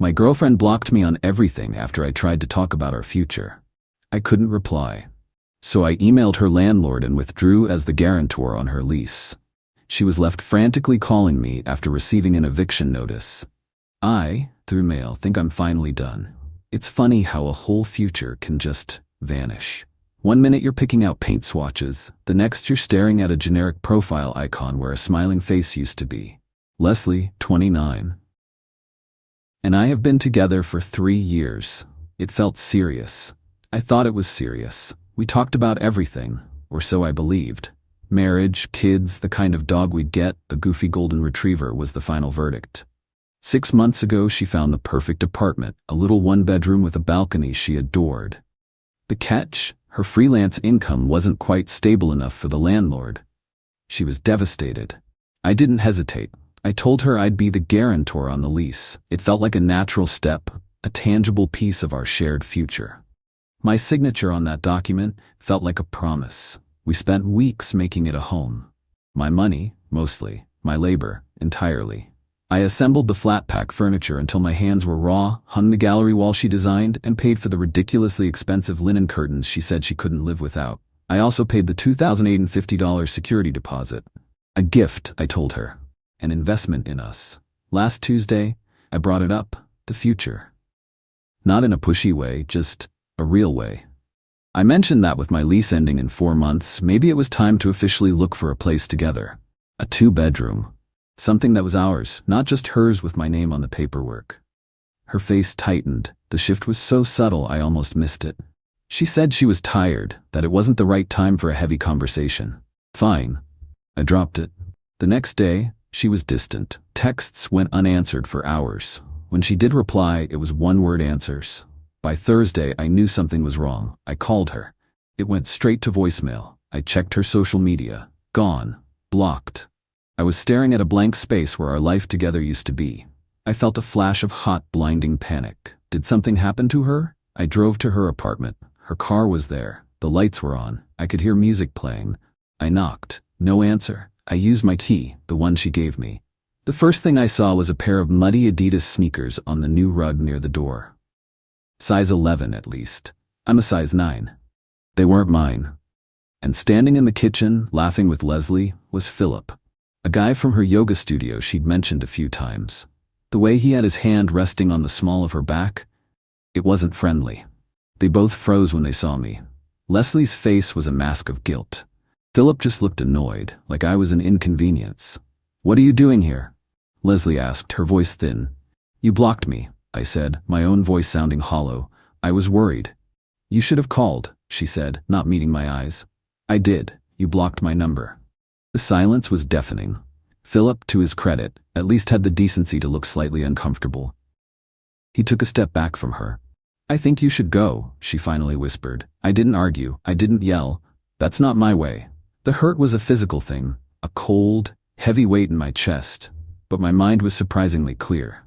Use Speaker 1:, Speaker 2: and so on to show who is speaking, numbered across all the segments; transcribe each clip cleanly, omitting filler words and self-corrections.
Speaker 1: My girlfriend blocked me on everything after I tried to talk about our future. I couldn't reply. So I emailed her landlord and withdrew as the guarantor on her lease. She was left frantically calling me after receiving an eviction notice. I, through mail, think I'm finally done. It's funny how a whole future can just vanish. One minute you're picking out paint swatches, the next you're staring at a generic profile icon where a smiling face used to be. Leslie, 29. And I have been together for 3 years. It felt serious. I thought it was serious. We talked about everything, or so I believed. Marriage, kids, the kind of dog we'd get, a goofy golden retriever, was the final verdict. 6 months ago, she found the perfect apartment, a little one-bedroom with a balcony she adored. The catch? Her freelance income wasn't quite stable enough for the landlord. She was devastated. I didn't hesitate. I told her I'd be the guarantor on the lease. It felt like a natural step, a tangible piece of our shared future. My signature on that document felt like a promise. We spent weeks making it a home. My money, mostly. My labor, entirely. I assembled the flat-pack furniture until my hands were raw, hung the gallery wall she designed, and paid for the ridiculously expensive linen curtains she said she couldn't live without. I also paid the $2,050 security deposit. A gift, I told her. An investment in us. Last Tuesday, I brought it up, the future. Not in a pushy way, just a real way. I mentioned that with my lease ending in 4 months, maybe it was time to officially look for a place together. A 2-bedroom. Something that was ours, not just hers with my name on the paperwork. Her face tightened. The shift was so subtle I almost missed it. She said she was tired, that it wasn't the right time for a heavy conversation. Fine. I dropped it. The next day, she was distant. Texts went unanswered for hours. When she did reply, it was one-word answers. By Thursday, I knew something was wrong. I called her. It went straight to voicemail. I checked her social media. Gone. Blocked. I was staring at a blank space where our life together used to be. I felt a flash of hot, blinding panic. Did something happen to her? I drove to her apartment. Her car was there. The lights were on. I could hear music playing. I knocked. No answer. I used my key, the one she gave me. The first thing I saw was a pair of muddy Adidas sneakers on the new rug near the door. Size 11 at least. I'm a size 9. They weren't mine. And standing in the kitchen, laughing with Leslie, was Philip. A guy from her yoga studio she'd mentioned a few times. The way he had his hand resting on the small of her back, it wasn't friendly. They both froze when they saw me. Leslie's face was a mask of guilt. Philip just looked annoyed, like I was an inconvenience. "What are you doing here?" Leslie asked, her voice thin. "You blocked me," I said, my own voice sounding hollow. "I was worried." "You should have called," she said, not meeting my eyes. "I did. You blocked my number." The silence was deafening. Philip, to his credit, at least had the decency to look slightly uncomfortable. He took a step back from her. "I think you should go," she finally whispered. I didn't argue. I didn't yell. That's not my way. The hurt was a physical thing, a cold, heavy weight in my chest, but my mind was surprisingly clear.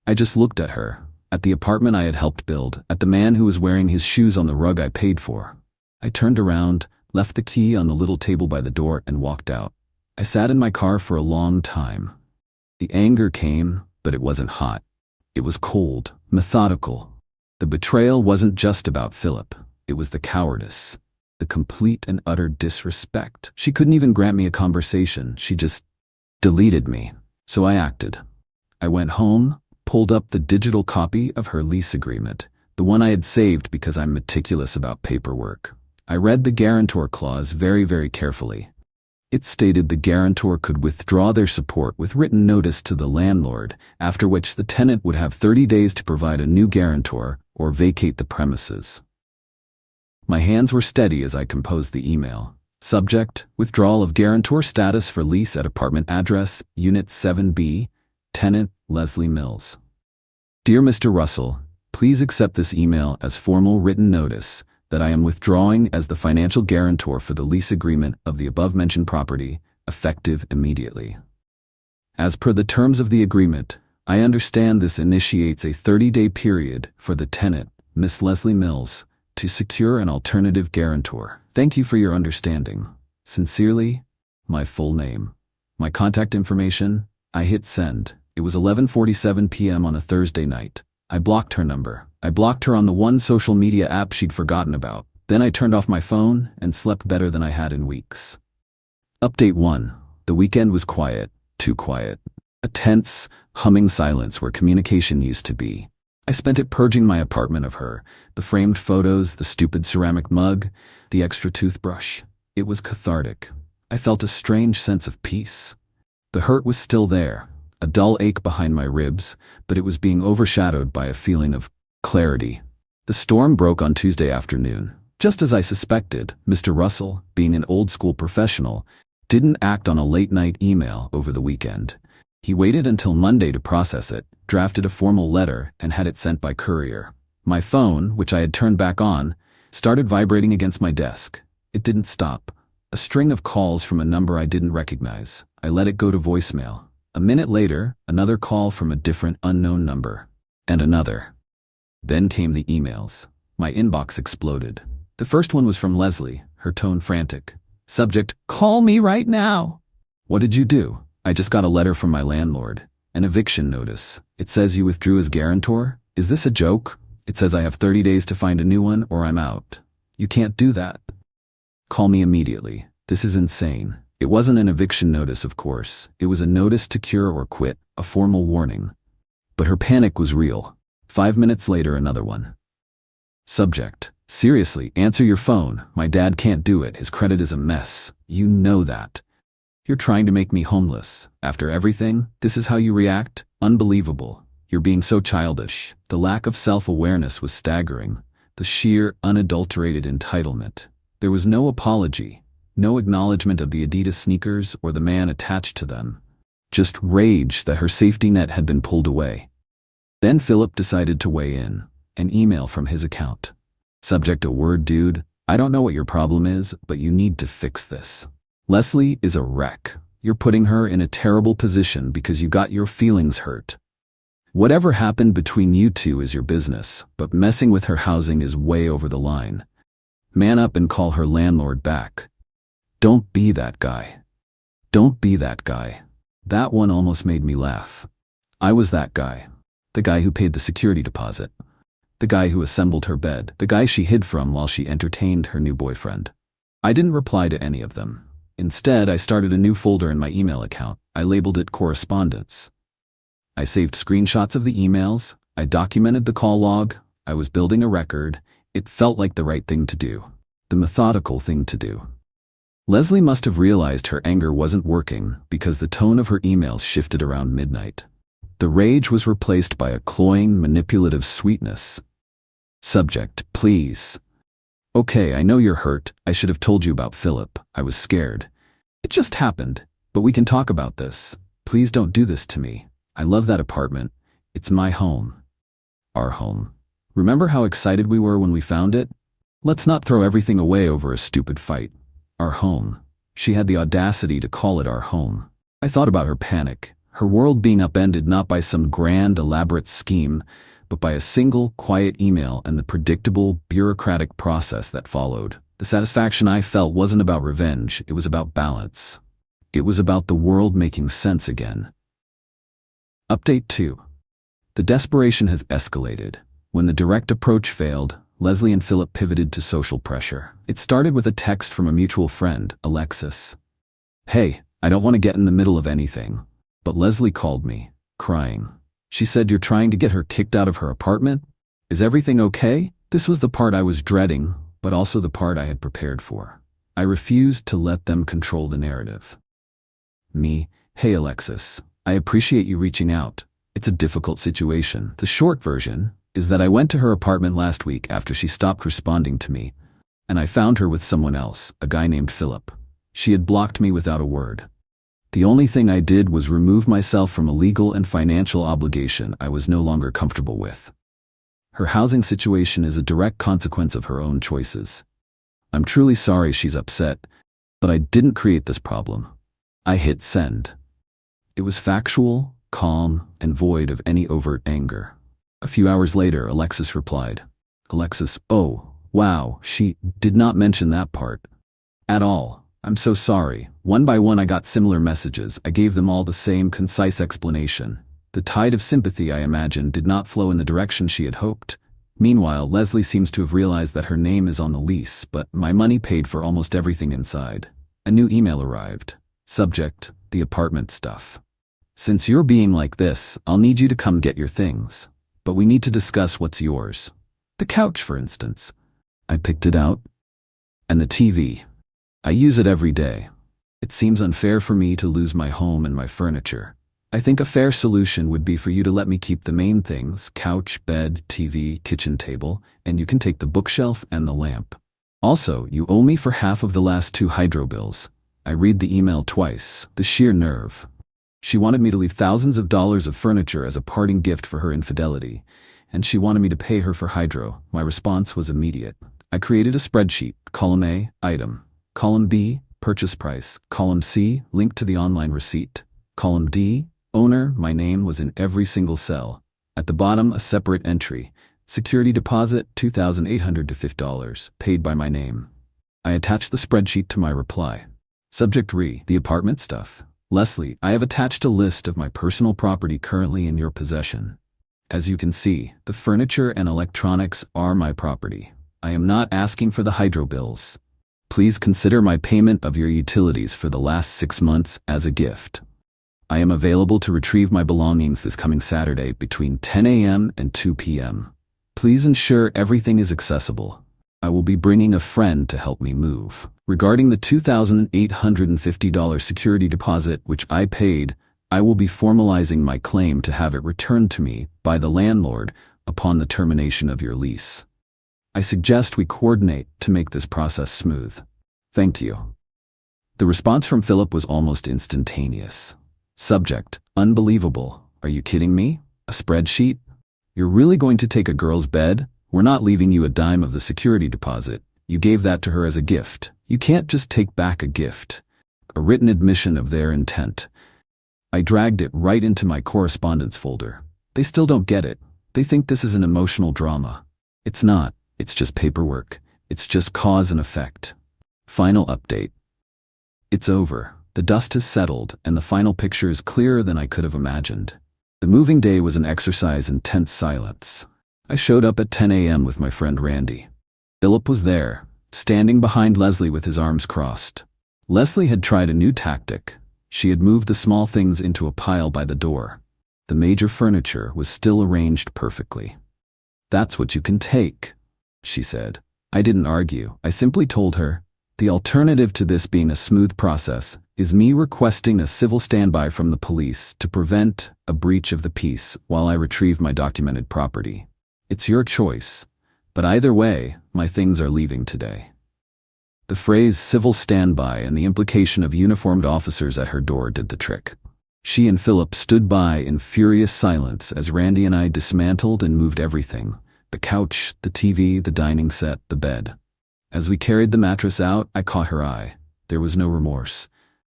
Speaker 1: I just looked at her, at the apartment I had helped build, at the man who was wearing his shoes on the rug I paid for. I turned around, left the key on the little table by the door, and walked out. I sat in my car for a long time. The anger came, but it wasn't hot. It was cold, methodical. The betrayal wasn't just about Philip. It was the cowardice, the complete and utter disrespect. She couldn't even grant me a conversation. She just deleted me. So I acted. I went home, pulled up the digital copy of her lease agreement, the one I had saved because I'm meticulous about paperwork. I read the guarantor clause very, very carefully. It stated the guarantor could withdraw their support with written notice to the landlord, after which the tenant would have 30 days to provide a new guarantor or vacate the premises. My hands were steady as I composed the email. Subject: withdrawal of guarantor status for lease at apartment address, Unit 7B, tenant, Leslie Mills. Dear Mr. Russell, please accept this email as formal written notice that I am withdrawing as the financial guarantor for the lease agreement of the above-mentioned property, effective immediately. As per the terms of the agreement, I understand this initiates a 30-day period for the tenant, Miss Leslie Mills, to secure an alternative guarantor. Thank you for your understanding. Sincerely, my full name. My contact information. I hit send. It was 11:47 p.m. on a Thursday night. I blocked her number. I blocked her on the one social media app she'd forgotten about. Then I turned off my phone and slept better than I had in weeks. Update 1. The weekend was quiet. Too quiet. A tense, humming silence where communication used to be. I spent it purging my apartment of her, the framed photos, the stupid ceramic mug, the extra toothbrush. It was cathartic. I felt a strange sense of peace. The hurt was still there, a dull ache behind my ribs, but it was being overshadowed by a feeling of clarity. The storm broke on Tuesday afternoon. Just as I suspected, Mr. Russell, being an old-school professional, didn't act on a late-night email over the weekend. He waited until Monday to process it, drafted a formal letter, and had it sent by courier. My phone, which I had turned back on, started vibrating against my desk. It didn't stop. A string of calls from a number I didn't recognize. I let it go to voicemail. A minute later, another call from a different unknown number. And another. Then came the emails. My inbox exploded. The first one was from Leslie, her tone frantic. Subject, call me right now. What did you do? I just got a letter from my landlord. An eviction notice. It says you withdrew as guarantor? Is this a joke? It says I have 30 days to find a new one or I'm out. You can't do that. Call me immediately. This is insane. It wasn't an eviction notice, of course. It was a notice to cure or quit, a formal warning. But her panic was real. 5 minutes later, another one. Subject, seriously, answer your phone. My dad can't do it. His credit is a mess. You know that. You're trying to make me homeless. After everything, this is how you react? Unbelievable. You're being so childish. The lack of self-awareness was staggering. The sheer, unadulterated entitlement. There was no apology, no acknowledgement of the Adidas sneakers or the man attached to them. Just rage that her safety net had been pulled away. Then Philip decided to weigh in. An email from his account. Subject, a word, dude. I don't know what your problem is, but you need to fix this. Leslie is a wreck. You're putting her in a terrible position because you got your feelings hurt. Whatever happened between you two is your business, but messing with her housing is way over the line. Man up and call her landlord back. Don't be that guy. Don't be that guy. That one almost made me laugh. I was that guy. The guy who paid the security deposit. The guy who assembled her bed. The guy she hid from while she entertained her new boyfriend. I didn't reply to any of them. Instead, I started a new folder in my email account. I labeled it correspondence. I saved screenshots of the emails. I documented the call log. I was building a record. It felt like the right thing to do. The methodical thing to do. Leslie must have realized her anger wasn't working because the tone of her emails shifted around midnight. The rage was replaced by a cloying, manipulative sweetness. Subject, please. Okay, I know you're hurt. I should have told you about Philip. I was scared. It just happened, but we can talk about this. Please don't do this to me. I love that apartment. It's my home. Our home. Remember how excited we were when we found it? Let's not throw everything away over a stupid fight. Our home. She had the audacity to call it our home. I thought about her panic, her world being upended not by some grand, elaborate scheme, but by a single, quiet email and the predictable, bureaucratic process that followed. The satisfaction I felt wasn't about revenge, it was about balance. It was about the world making sense again. Update 2. The desperation has escalated. When the direct approach failed, Leslie and Philip pivoted to social pressure. It started with a text from a mutual friend, Alexis. Hey, I don't want to get in the middle of anything, but Leslie called me, crying. She said you're trying to get her kicked out of her apartment? Is everything okay? This was the part I was dreading, but also the part I had prepared for. I refused to let them control the narrative. Me, hey Alexis, I appreciate you reaching out. It's a difficult situation. The short version is that I went to her apartment last week after she stopped responding to me, and I found her with someone else, a guy named Philip. She had blocked me without a word. The only thing I did was remove myself from a legal and financial obligation I was no longer comfortable with. Her housing situation is a direct consequence of her own choices. I'm truly sorry she's upset, but I didn't create this problem. I hit send. It was factual, calm, and void of any overt anger. A few hours later, Alexis replied. Alexis, oh, wow, she did not mention that part. At all. I'm so sorry. One by one I got similar messages. I gave them all the same concise explanation. The tide of sympathy, I imagined, did not flow in the direction she had hoped. Meanwhile, Leslie seems to have realized that her name is on the lease, but my money paid for almost everything inside. A new email arrived. Subject: the apartment stuff. Since you're being like this, I'll need you to come get your things. But we need to discuss what's yours. The couch, for instance. I picked it out. And the TV. I use it every day. It seems unfair for me to lose my home and my furniture. I think a fair solution would be for you to let me keep the main things: couch, bed, TV, kitchen table, and you can take the bookshelf and the lamp. Also, you owe me for half of the last 2 hydro bills. I read the email twice. The sheer nerve. She wanted me to leave thousands of dollars of furniture as a parting gift for her infidelity, and she wanted me to pay her for hydro. My response was immediate. I created a spreadsheet. Column A, item. Column B, purchase price. Column C, link to the online receipt. Column D, owner. My name was in every single cell. At the bottom, a separate entry. Security deposit, $2,850, paid by my name. I attached the spreadsheet to my reply. Subject: the apartment stuff. Leslie, I have attached a list of my personal property currently in your possession. As you can see, the furniture and electronics are my property. I am not asking for the hydro bills. Please consider my payment of your utilities for the last 6 months as a gift. I am available to retrieve my belongings this coming Saturday between 10 a.m. and 2 p.m. Please ensure everything is accessible. I will be bringing a friend to help me move. Regarding the $2,850 security deposit which I paid, I will be formalizing my claim to have it returned to me by the landlord upon the termination of your lease. I suggest we coordinate to make this process smooth. Thank you. The response from Philip was almost instantaneous. Subject: unbelievable. Are you kidding me? A spreadsheet? You're really going to take a girl's bed? We're not leaving you a dime of the security deposit. You gave that to her as a gift. You can't just take back a gift. A written admission of their intent. I dragged it right into my correspondence folder. They still don't get it. They think this is an emotional drama. It's not. It's just paperwork. It's just cause and effect. Final update. It's over. The dust has settled, and the final picture is clearer than I could have imagined. The moving day was an exercise in tense silence. I showed up at 10 a.m. with my friend Randy. Philip was there, standing behind Leslie with his arms crossed. Leslie had tried a new tactic. She had moved the small things into a pile by the door. The major furniture was still arranged perfectly. "That's what you can take," she said. I didn't argue. I simply told her, the alternative to this being a smooth process is me requesting a civil standby from the police to prevent a breach of the peace while I retrieve my documented property. It's your choice, but either way, my things are leaving today. The phrase civil standby and the implication of uniformed officers at her door did the trick. She and Philip stood by in furious silence as Randy and I dismantled and moved everything: the couch, the TV, the dining set, the bed. As we carried the mattress out, I caught her eye. There was no remorse,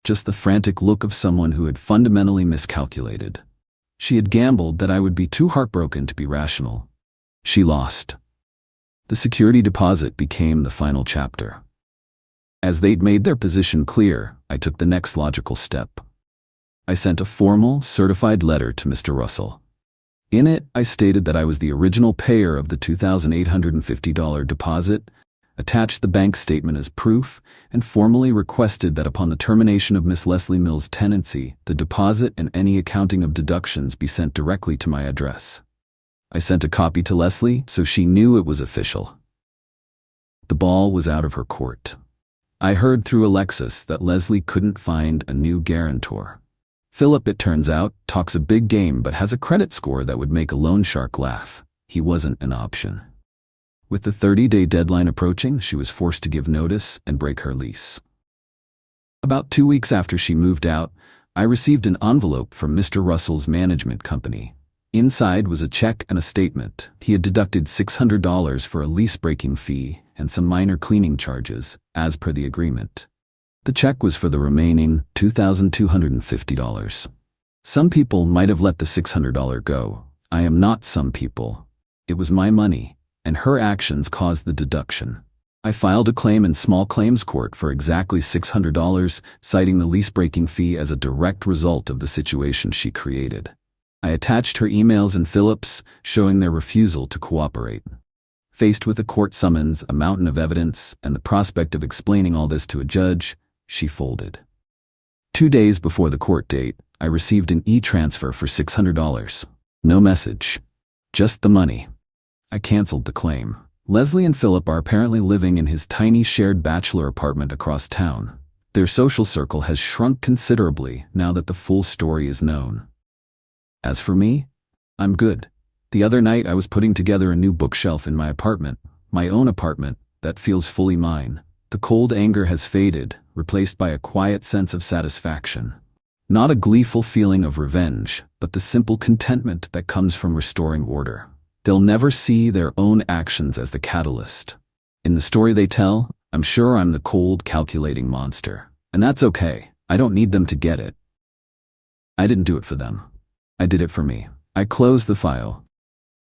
Speaker 1: just the frantic look of someone who had fundamentally miscalculated. She had gambled that I would be too heartbroken to be rational. She lost. The security deposit became the final chapter. As they'd made their position clear, I took the next logical step. I sent a formal, certified letter to Mr. Russell. In it, I stated that I was the original payer of the $2,850 deposit, attached the bank statement as proof, and formally requested that upon the termination of Miss Leslie Mills' tenancy, the deposit and any accounting of deductions be sent directly to my address. I sent a copy to Leslie so she knew it was official. The ball was out of her court. I heard through Alexis that Leslie couldn't find a new guarantor. Philip, it turns out, talks a big game but has a credit score that would make a loan shark laugh. He wasn't an option. With the 30-day deadline approaching, she was forced to give notice and break her lease. About 2 weeks after she moved out, I received an envelope from Mr. Russell's management company. Inside was a check and a statement. He had deducted $600 for a lease-breaking fee and some minor cleaning charges, as per the agreement. The check was for the remaining $2,250. Some people might have let the $600 go. I am not some people. It was my money, and her actions caused the deduction. I filed a claim in small claims court for exactly $600, citing the lease-breaking fee as a direct result of the situation she created. I attached her emails and Philip's, showing their refusal to cooperate. Faced with a court summons, a mountain of evidence, and the prospect of explaining all this to a judge, she folded. 2 days before the court date, I received an e-transfer for $600. No message. Just the money. I canceled the claim. Leslie and Philip are apparently living in his tiny shared bachelor apartment across town. Their social circle has shrunk considerably now that the full story is known. As for me, I'm good. The other night I was putting together a new bookshelf in my apartment, my own apartment, that feels fully mine. The cold anger has faded, replaced by a quiet sense of satisfaction. Not a gleeful feeling of revenge, but the simple contentment that comes from restoring order. They'll never see their own actions as the catalyst. In the story they tell, I'm sure I'm the cold, calculating monster. And that's okay. I don't need them to get it. I didn't do it for them. I did it for me. I closed the file,